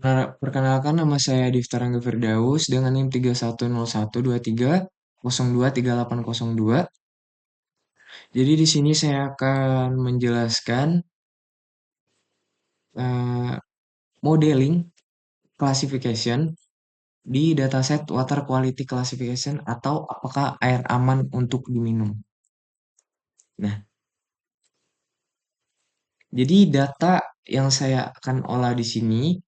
Perkenalkan nama saya Diftar Angga Firdaus dengan NIM 310123023802. Jadi di sini saya akan menjelaskan eh, modeling classification di dataset Water Quality Classification atau apakah air aman untuk diminum. Nah, jadi data yang saya akan olah di sini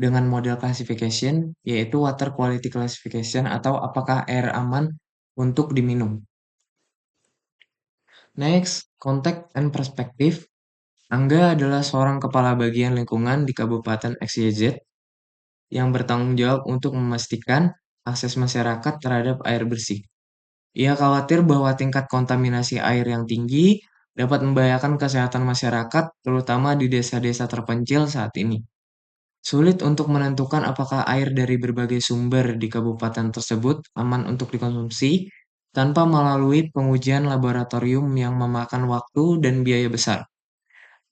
dengan model classification yaitu Water Quality Classification atau apakah air aman untuk diminum. Next, konteks and perspektif. Angga adalah seorang kepala bagian lingkungan di Kabupaten XYZ yang bertanggung jawab untuk memastikan akses masyarakat terhadap air bersih. Ia khawatir bahwa tingkat kontaminasi air yang tinggi dapat membahayakan kesehatan masyarakat, terutama di desa-desa terpencil saat ini. Sulit untuk menentukan apakah air dari berbagai sumber di kabupaten tersebut aman untuk dikonsumsi tanpa melalui pengujian laboratorium yang memakan waktu dan biaya besar.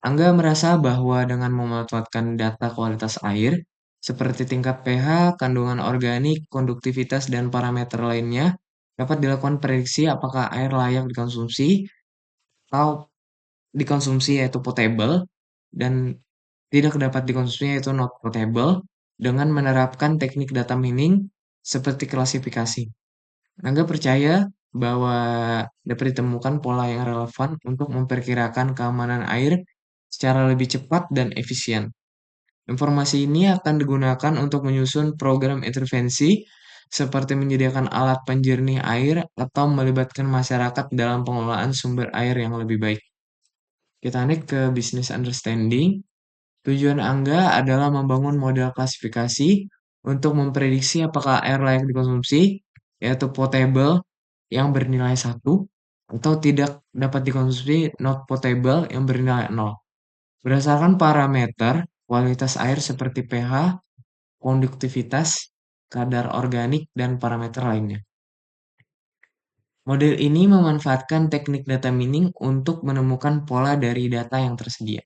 Angga merasa bahwa dengan memanfaatkan data kualitas air, seperti tingkat pH, kandungan organik, konduktivitas, dan parameter lainnya, dapat dilakukan prediksi apakah air layak dikonsumsi atau dikonsumsi yaitu potable, dan tidak dapat dikonsumsi yaitu not potable, dengan menerapkan teknik data mining seperti klasifikasi. Angga percaya bahwa dapat ditemukan pola yang relevan untuk memperkirakan keamanan air secara lebih cepat dan efisien. Informasi ini akan digunakan untuk menyusun program intervensi seperti menyediakan alat penjernih air atau melibatkan masyarakat dalam pengelolaan sumber air yang lebih baik. Kita naik ke business understanding. Tujuan Angga adalah membangun model klasifikasi untuk memprediksi apakah air layak dikonsumsi, yaitu potable yang bernilai 1, atau tidak dapat dikonsumsi not potable yang bernilai 0. Berdasarkan parameter kualitas air seperti pH, konduktivitas, kadar organik, dan parameter lainnya. Model ini memanfaatkan teknik data mining untuk menemukan pola dari data yang tersedia.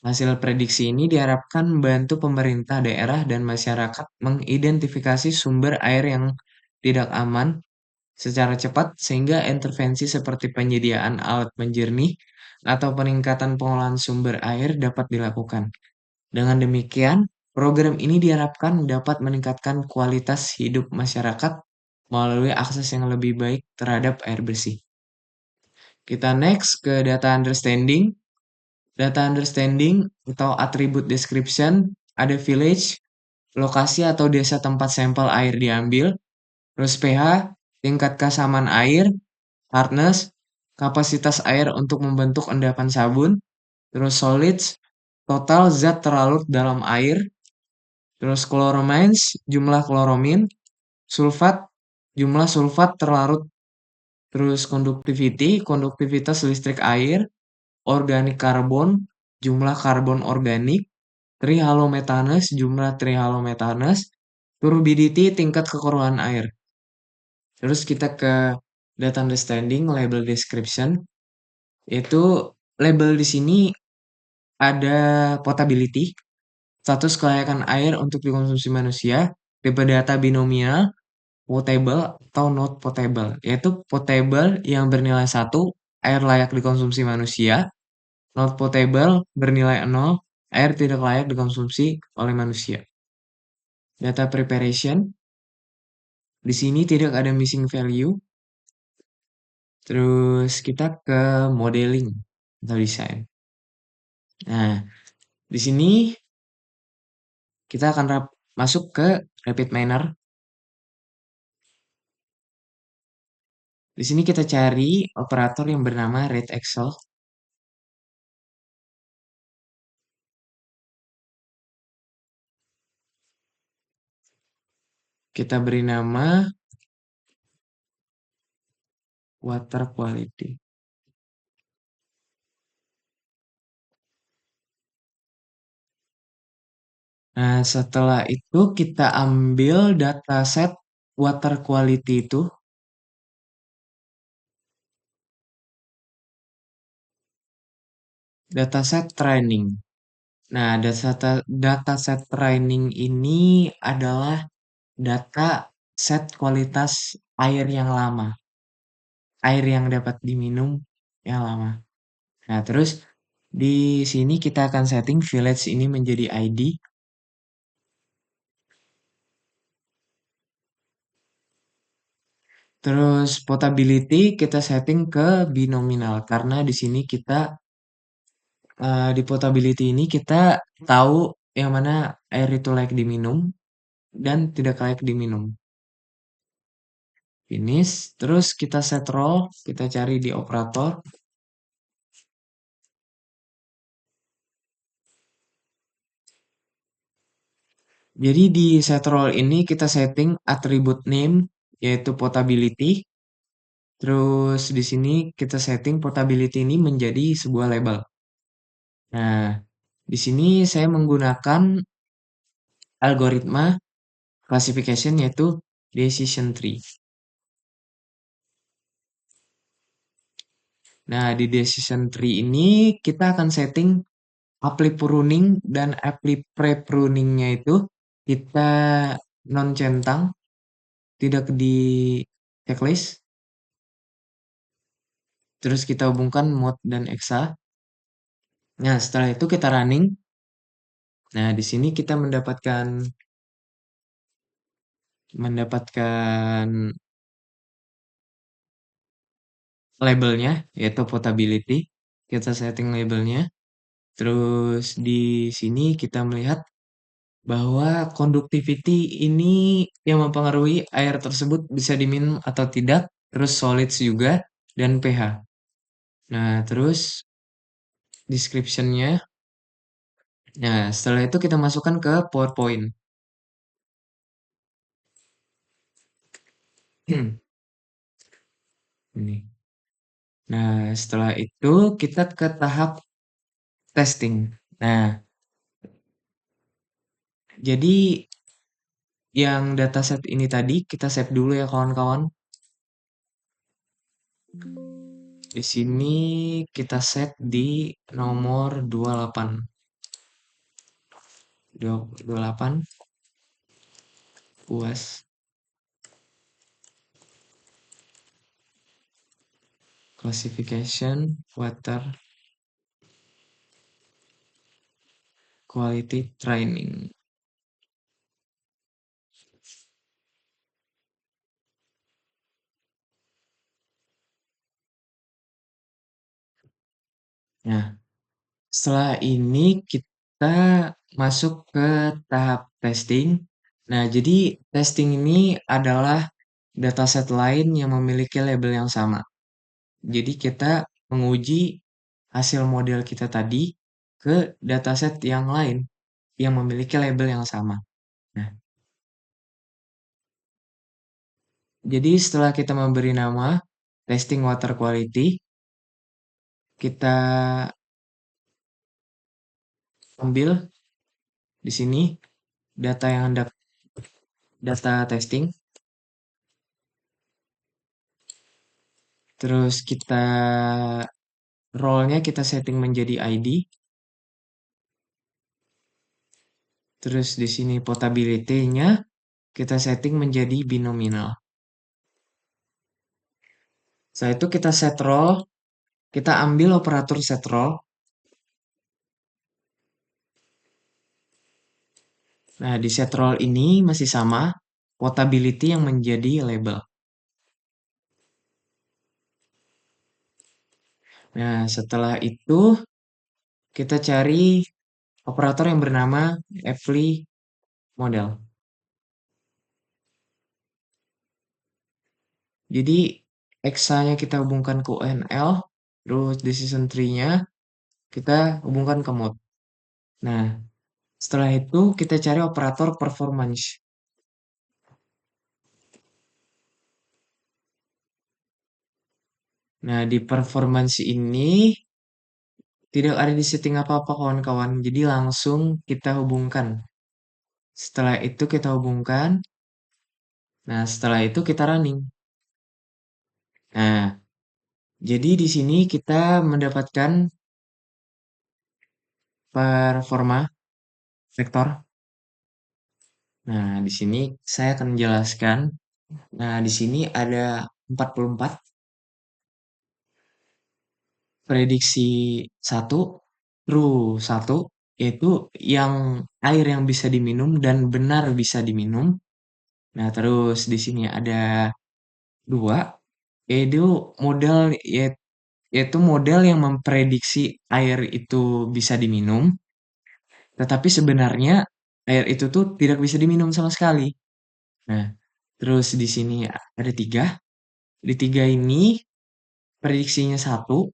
Hasil prediksi ini diharapkan membantu pemerintah daerah dan masyarakat mengidentifikasi sumber air yang tidak aman secara cepat sehingga intervensi seperti penyediaan alat penjernih atau peningkatan pengolahan sumber air dapat dilakukan. Dengan demikian, program ini diharapkan dapat meningkatkan kualitas hidup masyarakat melalui akses yang lebih baik terhadap air bersih. Kita next ke data understanding. Data understanding atau attribute description, ada village, lokasi atau desa tempat sampel air diambil, terus pH, tingkat keasaman air, hardness, kapasitas air untuk membentuk endapan sabun, terus solids, total zat terlarut dalam air, terus chloromines, jumlah kloromin, sulfat, jumlah sulfat terlarut, terus conductivity, konduktivitas listrik air, organik karbon, jumlah karbon organik, trihalometanes, jumlah trihalometanes, turbidity, tingkat kekeruhan air. Terus kita ke data understanding, label description, yaitu label di sini ada potability, status kelayakan air untuk dikonsumsi manusia, tipe data binomial, potable atau not potable, yaitu potable yang bernilai 1, air layak dikonsumsi manusia, not potable bernilai 0, air tidak layak dikonsumsi oleh manusia. Data preparation, di sini tidak ada missing value. Terus kita ke modeling atau desain. Nah, di sini kita akan masuk ke rapid miner. Di sini kita cari operator yang bernama rate excel. Kita beri nama water quality. Nah, setelah itu kita ambil dataset water quality itu. Dataset training. Nah, data set training ini adalah data set kualitas air yang lama, air yang dapat diminum yang lama. Nah, terus di sini kita akan setting village ini menjadi ID. Terus potability kita setting ke binominal karena di sini kita di potability ini kita tahu yang mana air itu layak diminum dan tidak layak diminum. Finish, terus kita set role, kita cari di operator. Jadi di set role ini kita setting attribute name yaitu potability. Terus di sini kita setting portability ini menjadi sebuah label. Nah, di sini saya menggunakan algoritma classification yaitu decision tree. Nah, di decision tree ini kita akan setting apply pruning dan apply pre-pruningnya itu kita non centang, tidak di checklist. Terus kita hubungkan mode dan exa. Nah, setelah itu kita running. Nah, di sini kita mendapatkan labelnya yaitu potability. Kita setting labelnya. Terus di sini kita melihat bahwa conductivity ini yang mempengaruhi air tersebut bisa diminum atau tidak. Terus solids juga dan pH. Nah, terus description-nya. Nah, setelah itu kita masukkan ke PowerPoint. Ini. Nah, setelah itu kita ke tahap testing. Nah, jadi yang dataset ini tadi kita save dulu ya kawan-kawan. Di sini kita set di nomor 28. 28 puas classification water quality training. Nah, setelah ini kita masuk ke tahap testing. Nah, jadi testing ini adalah dataset lain yang memiliki label yang sama. Jadi kita menguji hasil model kita tadi ke dataset yang lain yang memiliki label yang sama. Nah, jadi setelah kita memberi nama testing water quality, kita ambil di sini data yang hendak data testing. Terus kita role-nya kita setting menjadi ID. Terus di sini potability-nya kita setting menjadi binominal. Setelah itu kita set role, kita ambil operator set role. Nah, di set role ini masih sama, potability yang menjadi label. Nah, setelah itu kita cari operator yang bernama Every model. Jadi, exa-nya kita hubungkan ke UNL, terus decision tree-nya kita hubungkan ke mode. Nah, setelah itu kita cari operator performance. Nah, di performance ini tidak ada di setting apa-apa kawan-kawan. Jadi langsung kita hubungkan. Setelah itu kita hubungkan. Nah, setelah itu kita running. Nah, jadi di sini kita mendapatkan performa vektor. Nah, di sini saya akan menjelaskan. Nah, di sini ada 44 prediksi satu, true satu, yaitu yang air yang bisa diminum dan benar bisa diminum. Nah, terus di sini ada dua, yaitu model yaitu model yang memprediksi air itu bisa diminum, tetapi sebenarnya air itu tuh tidak bisa diminum sama sekali. Nah, terus di sini ada tiga. Di tiga ini prediksinya satu,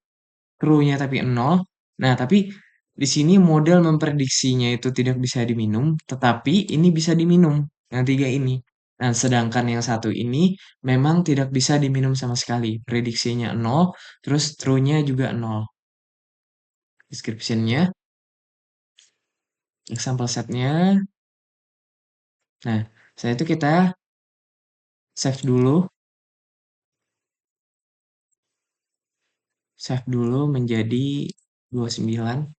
true-nya tapi nol. Nah, tapi di sini model memprediksinya itu tidak bisa diminum, tetapi ini bisa diminum. Yang tiga ini. Nah, sedangkan yang satu ini memang tidak bisa diminum sama sekali. Prediksinya nol, terus true-nya juga nol. Description-nya, example set-nya. Nah, setelah itu kita save dulu. Save dulu menjadi 29.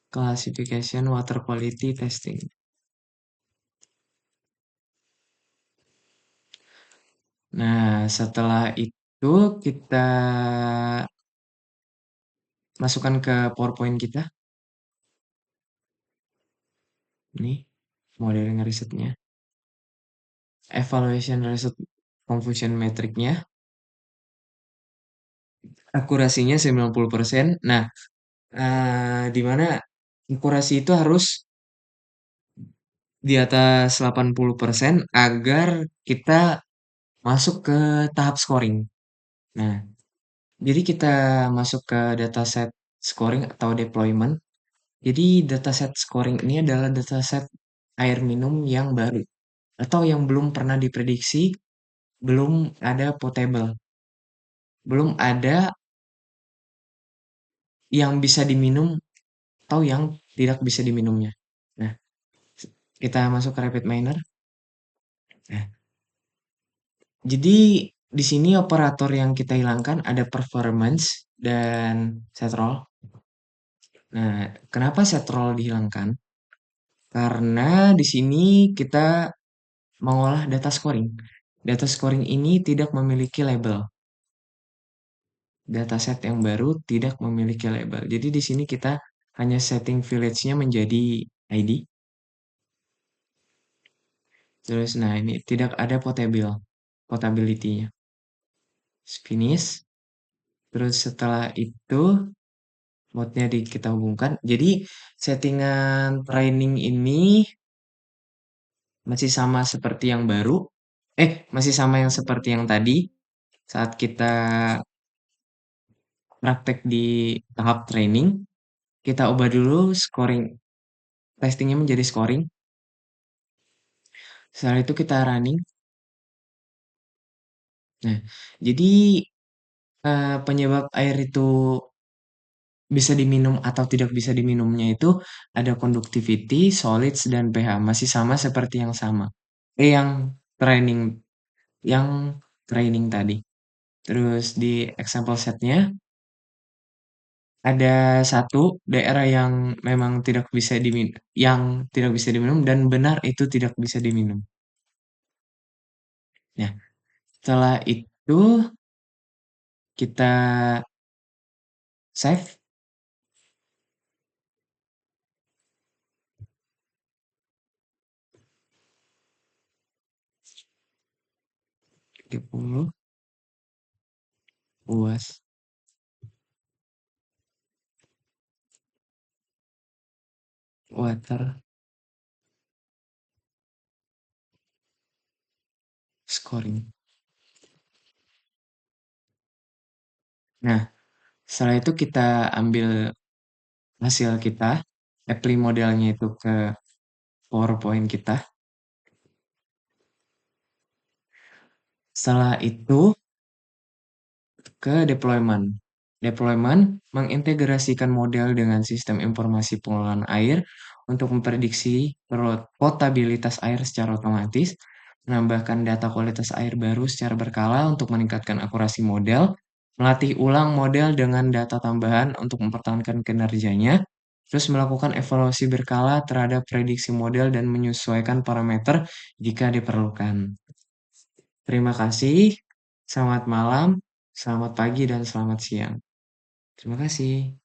Classification water quality testing. Nah, setelah itu kita masukkan ke PowerPoint kita. Ini modeling risetnya. Evaluation result confusion metricnya. Akurasinya 90%. Nah, di mana akurasi itu harus di atas 80% agar kita masuk ke tahap scoring. Nah, jadi kita masuk ke dataset scoring atau deployment. Jadi dataset scoring ini adalah dataset air minum yang baru atau yang belum pernah diprediksi, belum ada potable, belum ada yang bisa diminum atau yang tidak bisa diminumnya. Nah, kita masuk ke rapid miner. Nah, jadi di sini operator yang kita hilangkan ada performance dan set roll. Nah, kenapa set roll dihilangkan? Karena di sini kita mengolah data scoring. Data scoring ini tidak memiliki label. Dataset yang baru tidak memiliki label. Jadi di sini kita hanya setting village-nya menjadi ID. Terus nah ini tidak ada potability-nya. Finish. Terus setelah itu mode-nya kita hubungkan. Jadi settingan training ini masih sama seperti yang baru. Masih sama yang seperti yang tadi saat kita praktek di tahap training. Kita ubah dulu scoring testingnya menjadi scoring. Setelah itu kita running. Nah, jadi penyebab air itu bisa diminum atau tidak bisa diminumnya itu ada conductivity, solids, dan pH. Masih sama seperti yang sama. Yang training yang training tadi. Terus di example setnya ada satu daerah yang memang tidak bisa diminum, yang tidak bisa diminum dan benar itu tidak bisa diminum. Nah, setelah itu kita save. Di 10 UAS water scoring. Nah, setelah itu kita ambil hasil kita, apply modelnya itu ke PowerPoint kita. Setelah itu ke deployment. Deployment mengintegrasikan model dengan sistem informasi pengelolaan air untuk memprediksi potabilitas air secara otomatis, menambahkan data kualitas air baru secara berkala untuk meningkatkan akurasi model, melatih ulang model dengan data tambahan untuk mempertahankan kinerjanya, terus melakukan evaluasi berkala terhadap prediksi model dan menyesuaikan parameter jika diperlukan. Terima kasih, selamat malam, selamat pagi, dan selamat siang. Terima kasih.